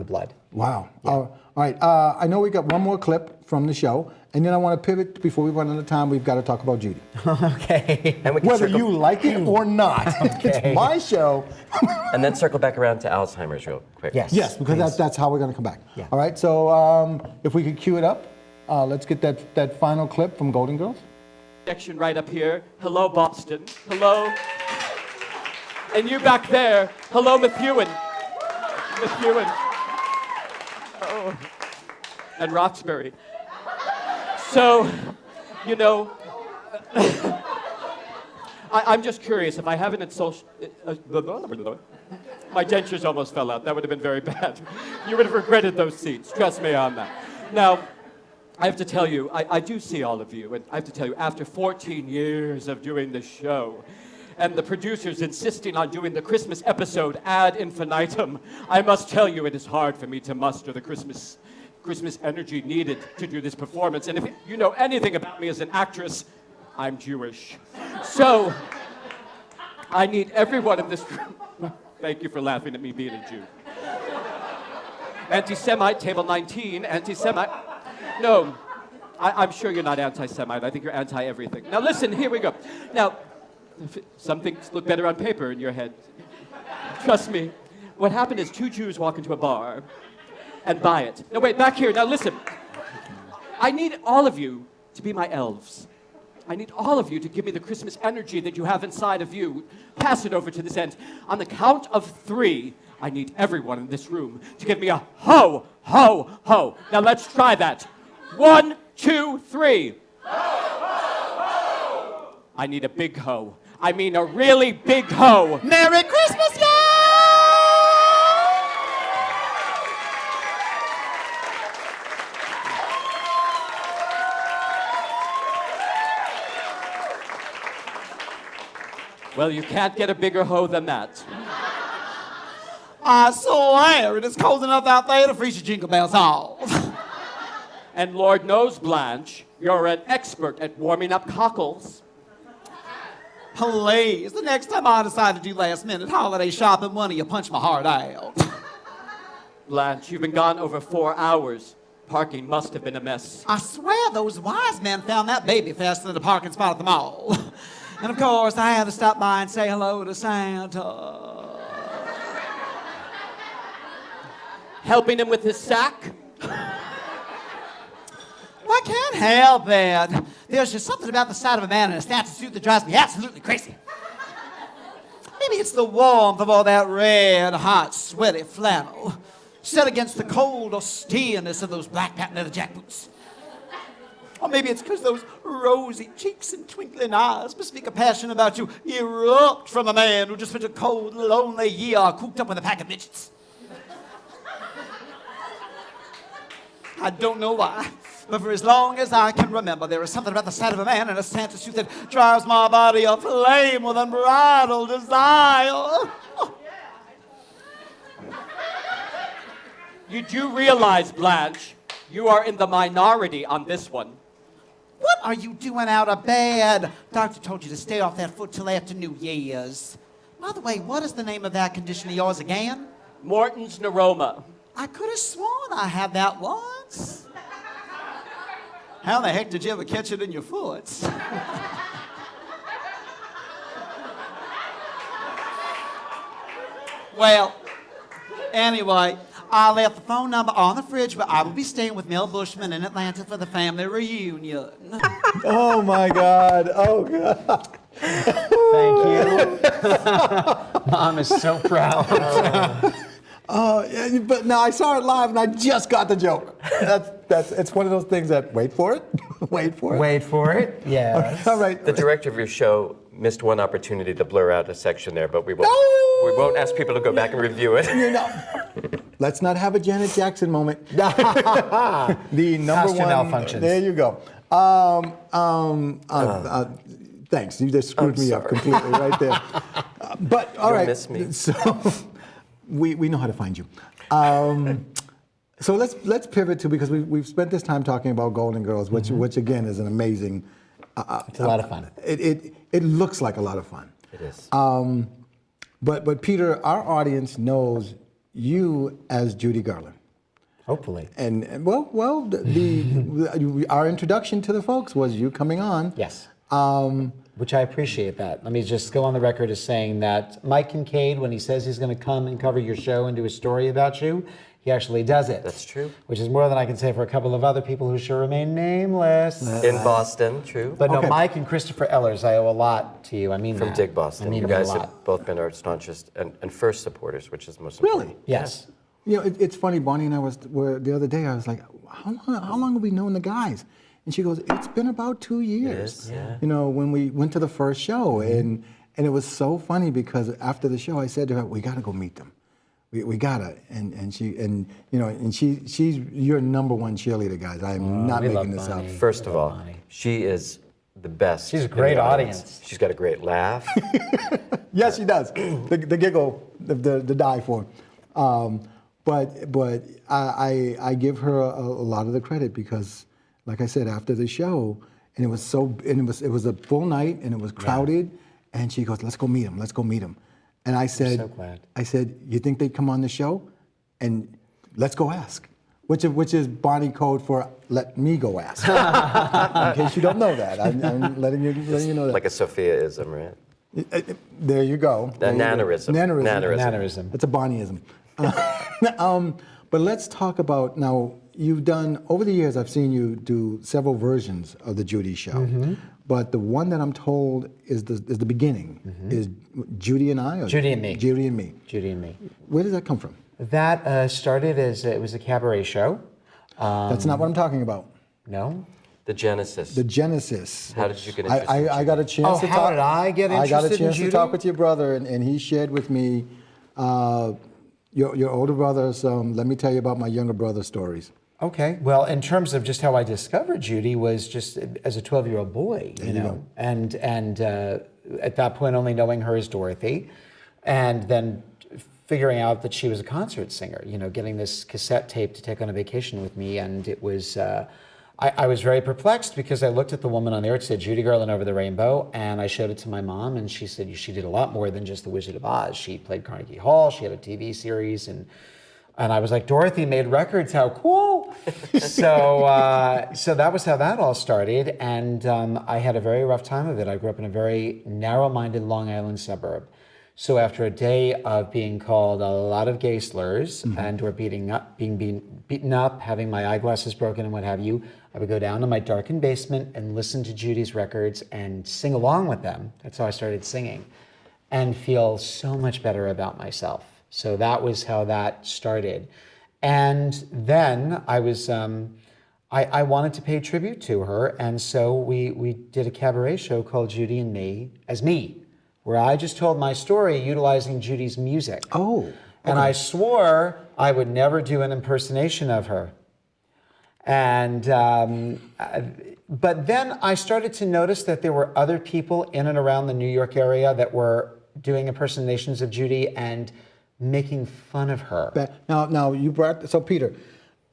blood. Wow. All right. I know we got one more clip from the show, and then I want to pivot before we run out of time. We've got to talk about Judy. Okay. And we can Whether circle, you like it or not, it's my show. and then circle back around to Alzheimer's real quick. Yes. Yes, because please. that's how we're going to come back. Yeah. All right. So if we could cue it up, let's get that final clip from Golden Girls. Section right up here. Hello, Boston. Hello. And you back there. Hello, Methuen. Methuen. Oh. And Roxbury. So, you know, I'm just curious if I haven't at social. My dentures almost fell out. That would have been very bad. You would have regretted those seats. Trust me on that. Now, I have to tell you, I do see all of you, and I have to tell you, after 14 years of doing this show, and the producers insisting on doing the Christmas episode ad infinitum, I must tell you it is hard for me to muster the Christmas energy needed to do this performance. And if you know anything about me as an actress, I'm Jewish. So, I need everyone in this room. Thank you for laughing at me being a Jew. Anti-Semite, table 19, anti-Semite. No, I'm sure you're not anti-Semite. I think you're anti-everything. Now listen, here we go. Now, some things look better on paper in your head. Trust me. What happened is two Jews walk into a bar and buy it. No, wait, back here. Now listen. I need all of you to be my elves. I need all of you to give me the Christmas energy that you have inside of you. Pass it over to this end. On the count of 3, I need everyone in this room to give me a ho, ho, ho. Now let's try that. 1, 2, 3. Ho, ho, ho. I need a big ho. I mean a really big ho. Merry Christmas, y'all! Well, you can't get a bigger ho than that. I swear it is cold enough out there to freeze your jingle bells off. And Lord knows, Blanche, you're an expert at warming up cockles. Please, the next time I decide to do last minute holiday shopping, one of you punch my heart out. Blanche, you've been gone over 4 hours. Parking must have been a mess. I swear those wise men found that baby faster than the parking spot at the mall. And of course, I had to stop by and say hello to Santa. Helping him with his sack? I can't help it. There's just something about the sight of a man in a Santa suit that drives me absolutely crazy. Maybe it's the warmth of all that red, hot, sweaty flannel set against the cold austereness of those black patent leather jackboots. Or maybe it's because those rosy cheeks and twinkling eyes must speak a passion about you erupt from a man who just spent a cold, lonely year cooped up with a pack of midgets. I don't know why, but for as long as I can remember, there is something about the sight of a man in a Santa suit that drives my body aflame with unbridled desire. You do realize, Blanche, you are in the minority on this one. What are you doing out of bed? Doctor told you to stay off that foot till after New Year's. By the way, what is the name of that condition of yours again? Morton's neuroma. I could have sworn I had that once. How the heck did you ever catch it in your foot? Well, anyway, I left the phone number on the fridge, but I will be staying with Mel Bushman in Atlanta for the family reunion. Oh my God. Oh God. Thank you. Mom is so proud. Yeah, but now I saw it live and I just got the joke. It's one of those things that wait for it, wait for it. Wait for it. Yes. All right. The director of your show missed one opportunity to blur out a section there, but we won't. No! We won't ask people to go back and review it. You know, let's not have a Janet Jackson moment. The number Costume one. malfunctions. There you go. Thanks. You just screwed me up sorry. completely right there. But all You'll right. miss me. So we know how to find you. So let's pivot to, because we've spent this time talking about Golden Girls, which again is an amazing. It's a lot of fun. It looks like a lot of fun. It is. But Peter, our audience knows you as Judy Garland. Hopefully. And our introduction to the folks was you coming on. Yes. Which I appreciate that. Let me just go on the record as saying that Mike Kincaid, when he says he's going to come and cover your show and do a story about you, he actually does it. That's true. Which is more than I can say for a couple of other people who shall remain nameless. In Boston, true. But Okay. no, Mike and Christopher Ellers, I owe a lot to you. I mean From that. Dig Boston. I mean You that a guys lot. have both been our staunchest and first supporters, which is most Really? important. Yes. You know, it's funny. Bonnie and I were the other day. I was like, how long have we known the guys? And she goes, it's been about 2 years. is, yeah. You know, when we went to the first show, and it was so funny because after the show, I said to her, we got to go meet them. We gotta, and she's your number one cheerleader, guys. I'm not we making love this Bonnie. up. First of all, Bonnie. she is the best. She's a in the great audience. She's got a great laugh. Yes, she does. The giggle, the die for. But I give her a lot of the credit because, like I said, after the show, and it was a full night and it was crowded, and she goes, let's go meet him. Let's go meet him. And I said, so glad. I said, you think they'd come on the show? And let's go ask. Which is Bonnie code for let me go ask. In case you don't know that, I'm letting you know that. Like a Sophia-ism, right? There you go. A There you go. nannerism. Nannerism. Mannerism. That's a Bonnieism. But let's talk about now. You've done over the years. I've seen you do several versions of the Judy Show, Mm-hmm. but the one that I'm told is the beginning is Judy and I. Or Judy and Me. Judy and me. Judy and me. Where does that come from? That started as it was a cabaret show. That's not what I'm talking about. No? The Genesis. The Genesis. How did you get interested in I got a chance to how talk. did I get I got a interested in chance to Judy? talk with your brother, and he shared with me your older brother's. Let me tell you about my younger brother's stories. Okay. Well, in terms of just how I discovered Judy was just as a 12-year-old boy, you know, go. and at that point only knowing her as Dorothy, and then figuring out that she was a concert singer. You know, getting this cassette tape to take on a vacation with me, and it was. I was very perplexed because I looked at the woman on there. It said Judy Garland Over the Rainbow, and I showed it to my mom, and she said she did a lot more than just The Wizard of Oz. She played Carnegie Hall. She had a TV series, and I was like, Dorothy made records. How cool! So that was how that all started, and I had a very rough time of it. I grew up in a very narrow-minded Long Island suburb. So after a day of being called a lot of gay slurs and/or being beaten up, having my eyeglasses broken and what have you, I would go down to my darkened basement and listen to Judy's records and sing along with them. That's how I started singing, and feel so much better about myself. So that was how that started. And then I was, I wanted to pay tribute to her, and so we did a cabaret show called Judy and Me as me, where I just told my story utilizing Judy's music. Oh. And I swore I would never do an impersonation of her. And, but then I started to notice that there were other people in and around the New York area that were doing impersonations of Judy and making fun of her. Now you brought so Peter,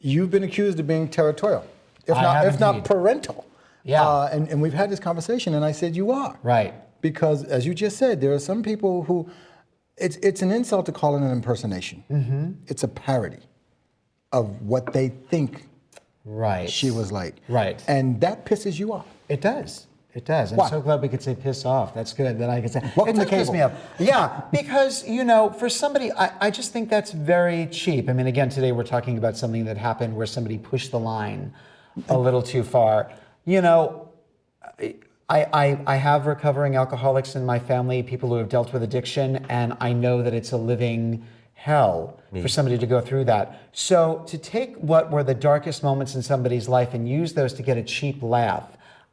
you've been accused of being territorial, I have if not indeed. parental. Yeah. And we've had this conversation, and I said you are. Right. Because as you just said, there are some people who, it's an insult to call it an impersonation. Mm-hmm. It's a parody of what they think Right. she was like. Right. And that pisses you off. It does. It does. I'm Why? so glad we could say piss off. That's good that I could say. Welcome it to does piss cable. me off. Yeah, because, for somebody, I just think that's very cheap. I mean, again, today we're talking about something that happened where somebody pushed the line a little too far. I have recovering alcoholics in my family, people who have dealt with addiction, and I know that it's a living hell for somebody to go through that. So to take what were the darkest moments in somebody's life and use those to get a cheap laugh,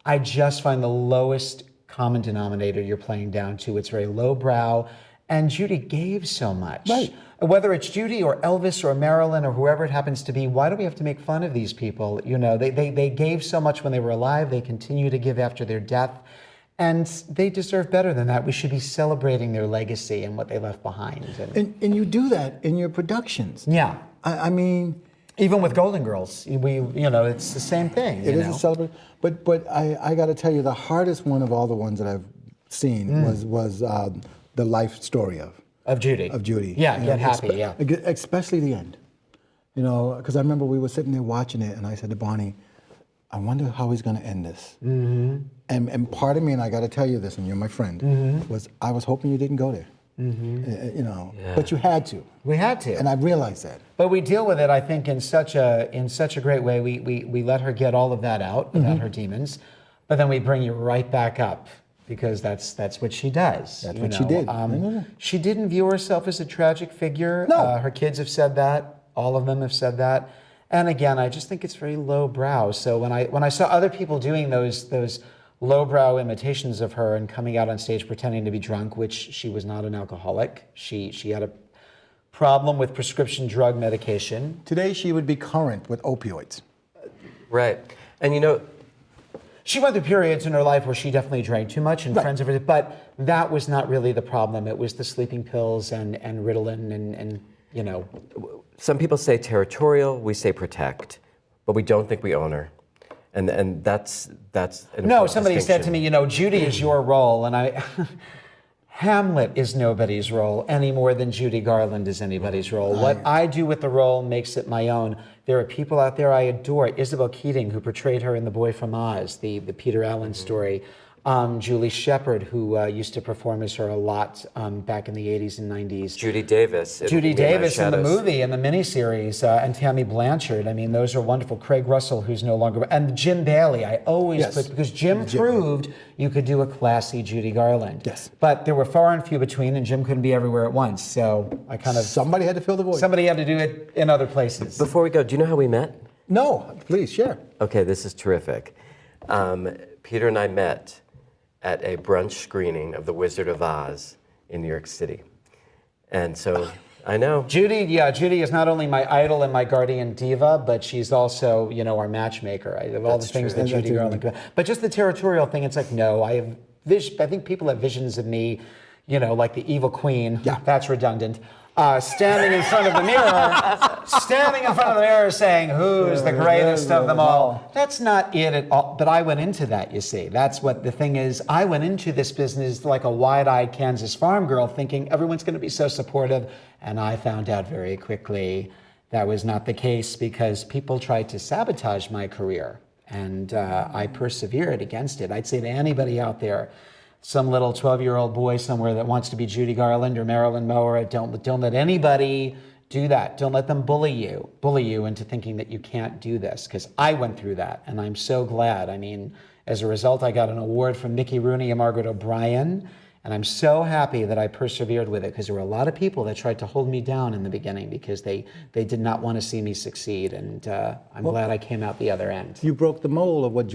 I just find the lowest common denominator you're playing down to. It's very lowbrow, and Judy gave so much. Right. Whether it's Judy or Elvis or Marilyn or whoever it happens to be, why do we have to make fun of these people? They gave so much when they were alive. They continue to give after their death. And they deserve better than that. We should be celebrating their legacy and what they left behind. And you do that in your productions. Yeah. I mean, Even with Golden Girls, it's the same thing. it is a celebration. But I got to tell you, the hardest one of all the ones that I've seen was the life story Of Judy. of Judy. Yeah, You Get know, Happy, yeah. Especially the end. Because I remember we were sitting there watching it, and I said to Bonnie, I wonder how he's going to end this. Mm-hmm. And part of me, and I got to tell you this, and you're my friend, was I was hoping you didn't go there. Mm-hmm. But you had to. We had to. And I realized that. But we deal with it, I think, in such a great way. We let her get all of that out without her demons, but then we bring you right back up because that's what she does. That's what she did. She didn't view herself as a tragic figure. No. Her kids have said that. All of them have said that. And again, I just think it's very lowbrow. So when I saw other people doing those lowbrow imitations of her and coming out on stage pretending to be drunk, which she was not an alcoholic. She had a problem with prescription drug medication. Today, she would be current with opioids. Right. And She went through periods in her life where she definitely drank too much, and friends of hers, but that was not really the problem. It was the sleeping pills and Ritalin and some people say territorial, we say protect, but we don't think we own her. And that's an No, important somebody said to distinction. me, Judy is your role, and Hamlet is nobody's role any more than Judy Garland is anybody's role. What I do with the role makes it my own. There are people out there I adore. Isabel Keating, who portrayed her in The Boy from Oz, the Peter Allen story. Julie Shepard, who used to perform as her a lot back in the 80s and 90s. Judy Davis. Judy Davis in the Shadows. movie, in the miniseries, and Tammy Blanchard. I mean, those are wonderful. Craig Russell, who's no longer, and Jim Bailey. I always Yes. put, because Jim proved you could do a classy Judy Garland. Yes. But there were far and few between, and Jim couldn't be everywhere at once. So I kind of, Somebody had to fill the void. somebody had to do it in other places. Before we go, do you know how we met? No, please, share. Okay, this is terrific. Peter and I met at a brunch screening of The Wizard of Oz in New York City. And so, I know. Judy is not only my idol and my guardian diva, but she's also, our matchmaker. I have all That's the things true. that Judy That's Garland could. But just the territorial thing, it's like, no, I think people have visions of me, like the evil queen. Yeah. That's redundant. Standing in front of the mirror, saying, "Who's the greatest of them all?" That's not it at all. But I went into that. You see, that's what the thing is. I went into this business like a wide-eyed Kansas farm girl, thinking everyone's going to be so supportive, and I found out very quickly that was not the case because people tried to sabotage my career, and I persevered against it. I'd say to anybody out there, some little 12-year-old boy somewhere that wants to be Judy Garland or Marilyn Monroe, don't let anybody do that. Don't let them bully you into thinking that you can't do this, because I went through that, and I'm so glad. I mean, as a result, I got an award from Mickey Rooney and Margaret O'Brien, and I'm so happy that I persevered with it, because there were a lot of people that tried to hold me down in the beginning because they did not want to see me succeed, and I'm glad I came out the other end. You broke the mold of what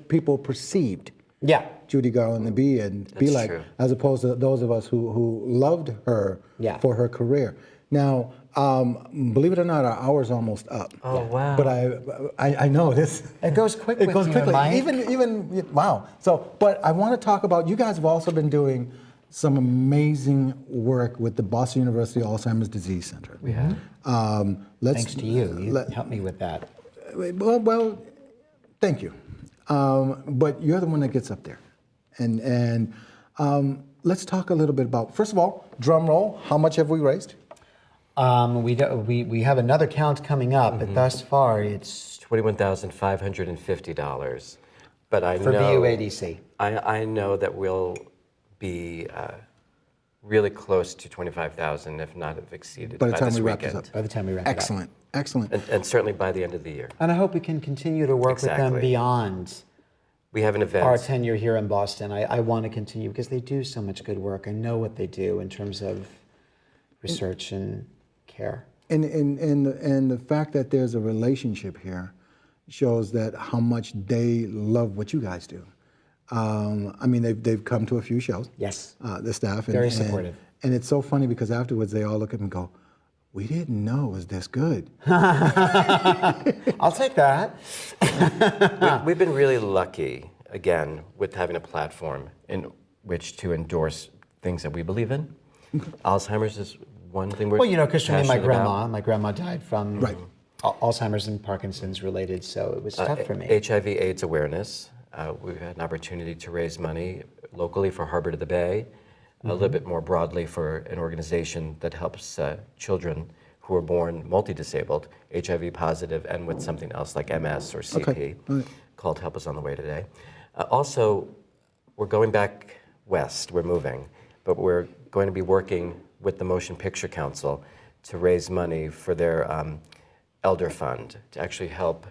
people perceived Yeah. Judy Garland to be and be That's like, true. as opposed to those of us who loved her Yeah. for her career. Now, believe it or not, our hour's almost up. Oh, wow. But I know this. It goes quick It with goes you, quickly. Mike. Even wow. So, but I want to talk about. You guys have also been doing some amazing work with the Boston University Alzheimer's Disease Center. We have. Thanks to you. You helped me with that. Well, thank you. But you're the one that gets up there, and let's talk a little bit about. First of all, drum roll. How much have we raised? We have another count coming up, but thus far it's $21,550. But I For know BUADC. I know that we'll be really close to 25,000, if not have exceeded By the by time this we wrap this weekend. up. By the time we wrap it up. Excellent, excellent. And certainly by the end of the year. And I hope we can continue to work with them Exactly. beyond We have an event. our tenure here in Boston. I want to continue because they do so much good work. I know what they do in terms of research and care. And the fact that there's a relationship here shows that how much they love what you guys do. I mean, they've come to a few shows. Yes. The staff. Very supportive. And it's so funny because afterwards they all look at me and go, "We didn't know it was this good." I'll take that. We've been really lucky, again, with having a platform in which to endorse things that we believe in. Alzheimer's is one thing we're Well, because for me, passionate about. my grandma died from Right. Alzheimer's and Parkinson's related, so it was tough for me. HIV/AIDS awareness. We've had an opportunity to raise money locally for Harbor to the Bay, a little bit more broadly for an organization that helps children who are born multi-disabled, HIV positive, and with something else like MS or CP, Okay, all right. called Help Us on the Way Today. Also, we're going back west, we're moving, but we're going to be working with the Motion Picture Council to raise money for their elder fund to actually help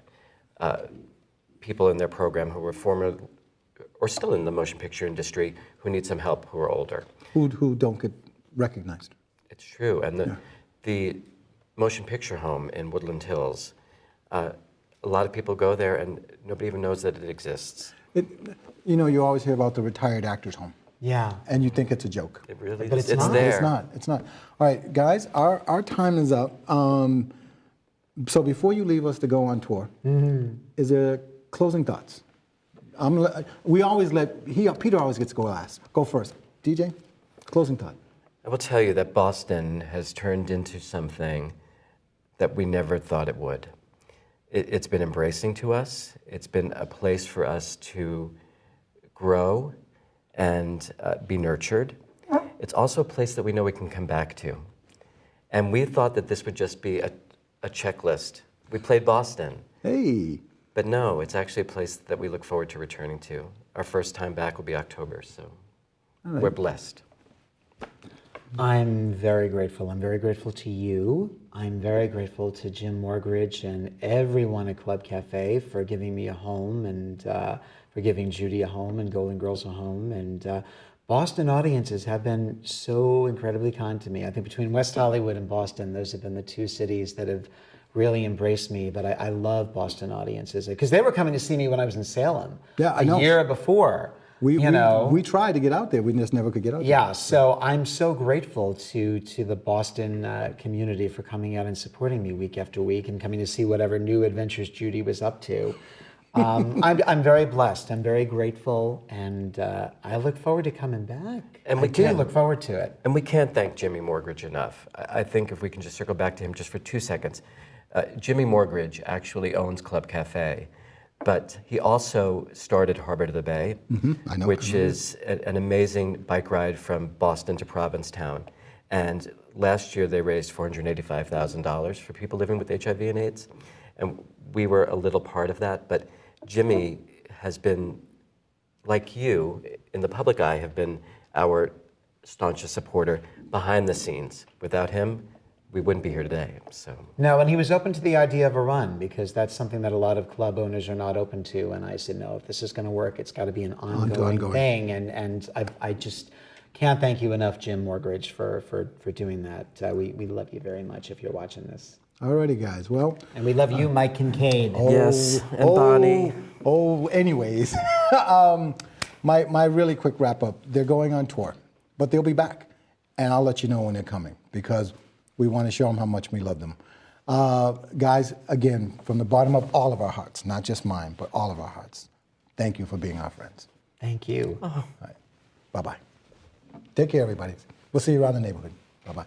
people in their program who were former or still in the motion picture industry who need some help who are older. Who don't get recognized. It's true. And the motion picture home in Woodland Hills, a lot of people go there and nobody even knows that it exists. You always hear about the retired actors home. Yeah. And you think it's a joke. It really But is. it's not. there. It's not. All right, guys, our time is up. So before you leave us to go on tour, is there closing thoughts? We always Peter always gets to go last. Go first. DJ, closing thought. I will tell you that Boston has turned into something that we never thought it would. It's been embracing to us. It's been a place for us to grow and be nurtured. It's also a place that we know we can come back to. And we thought that this would just be a checklist. We played Boston, Hey, but no, it's actually a place that we look forward to returning to. Our first time back will be October, so we're blessed. I'm very grateful. I'm very grateful to you. I'm very grateful to Jim Morgridge and everyone at Club Cafe for giving me a home and for giving Judy a home and Golden Girls a home. And Boston audiences have been so incredibly kind to me. I think between West Hollywood and Boston, those have been the two cities that have really embraced me. But I love Boston audiences because they were coming to see me when I was in Salem Yeah, I know. a year before. we tried to get out there. We just never could get out there. Yeah, so I'm so grateful to the Boston community for coming out and supporting me week after week and coming to see whatever new adventures Judy was up to. I'm very blessed. I'm very grateful, and I look forward to coming back. And I we do can. look forward to it. And we can't thank Jimmy Morgridge enough. I think if we can just circle back to him just for 2 seconds. Jimmy Morgridge actually owns Club Cafe, but he also started Harbor to the Bay, I know. which is an amazing bike ride from Boston to Provincetown. And last year they raised $485,000 for people living with HIV and AIDS. And we were a little part of that, but Jimmy has been, like you, in the public eye, have been our staunchest supporter behind the scenes. Without him, we wouldn't be here today. So No, and he was open to the idea of a run because that's something that a lot of club owners are not open to. And I said, no, if this is going to work, it's got to be an ongoing thing. And I just can't thank you enough, Jim Morgridge, for doing that. We love you very much if you're watching this. Alrighty, guys. Well, And we love you, Mike Kincaid. Yes, and Bonnie. Anyways, my really quick wrap up. They're going on tour, but they'll be back, and I'll let you know when they're coming because we want to show them how much we love them. Guys, again, from the bottom of all of our hearts, not just mine, but all of our hearts, thank you for being our friends. Thank you. All right. Bye-bye. Take care, everybody. We'll see you around the neighborhood. Bye-bye.